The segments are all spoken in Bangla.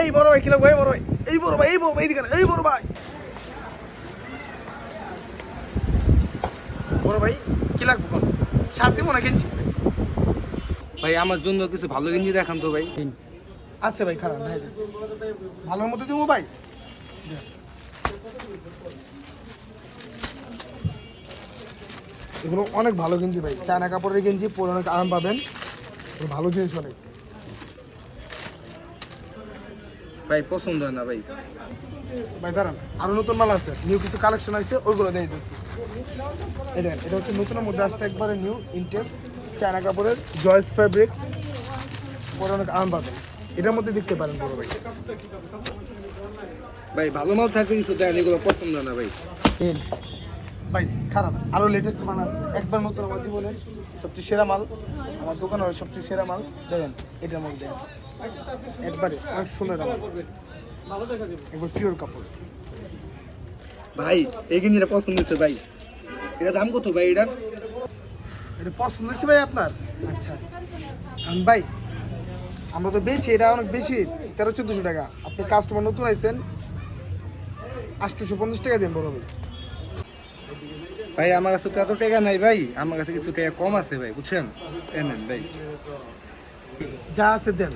এই বড় ভাই কি লাগবে? এই বড় ভাই, এই বড় ভাই, এই বড় ভাই, এইদিকে না, এই বড় ভাই, বড় ভাই কি লাগবে কোন? শার্ট দিব না গেঞ্জি? ভাই আমার জন্য কিছু ভালো গেঞ্জি দেখান তো ভাই। আছে ভাই, খারাপ নাই, ভালোর মতো দেবো ভাই। এগুলো অনেক ভালো গেঞ্জি ভাই, চায়না কাপড়ের গেঞ্জি, পরে অনেক আরাম পাবেন, ভালো জিনিস অনেক। ভাই পছন্দ হয় না ভাই। ভাই দাঁড়ান, আরো নতুন মাল আছে, নিউ কিছু কালেকশন আছে, ওইগুলো দিয়ে দিচ্ছি। এটা এটা হচ্ছে নতুনের মধ্যে আসছে, একবারে নিউ ইনটেক চায়না কাপড়ের জয়েস ফ্যাব্রিক, পরে অনেক আরাম পাবেন, এটার মধ্যে দেখতে পারেন বড় ভাই। ভাই ভালো মাল থাকলে কিছু দেন, এগুলো পছন্দ হয় না ভাই। ভাই খারাপ, আরো লেটেস্ট মাল আছে, একবার নতুন আমার জীবনের সবচেয়ে সেরা মাল, আমার দোকানের সবচেয়ে সেরা মাল দেখেন, এটার মধ্যে একবারে অনেক সুন্দর মাল, একবার পিওর কাপড়। ভাই এই গেঞ্জিটা পছন্দ হয়েছে ভাই, এটা দাম কত ভাই এটার? এটা পছন্দ হয়েছে ভাই আপনার? আচ্ছা ভাই, আমরা তো বেচি এটা অনেক বেশি, 1300-1400 টাকা, আপনি কাস্টমার নতুন আইছেন, 850 টাকা দেন বড় ভাই। ভাই আমার কাছে তো এত টাকা নাই ভাই, আমার কাছে কিছু টাকা কম আছে ভাই, বুঝছেন? নেন ভাই। যা আছে দেন,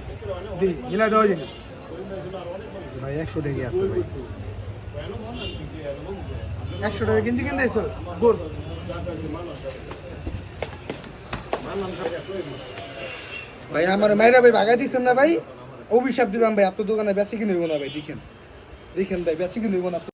দিই মিলা দেওয়া যায়। ভাই 100 টাকা আছে ভাই। 100 টাকা গেঞ্জি কিনতে এসো গোর। ভাই আমার মাইরা ভাই ভাগাই দিচ্ছেন না ভাই, অভিশাপ দিলাম ভাই, আপনার দোকানে বেশি কিনে না ভাই, দেখেন দেখেন ভাই, বেশি কিনে না।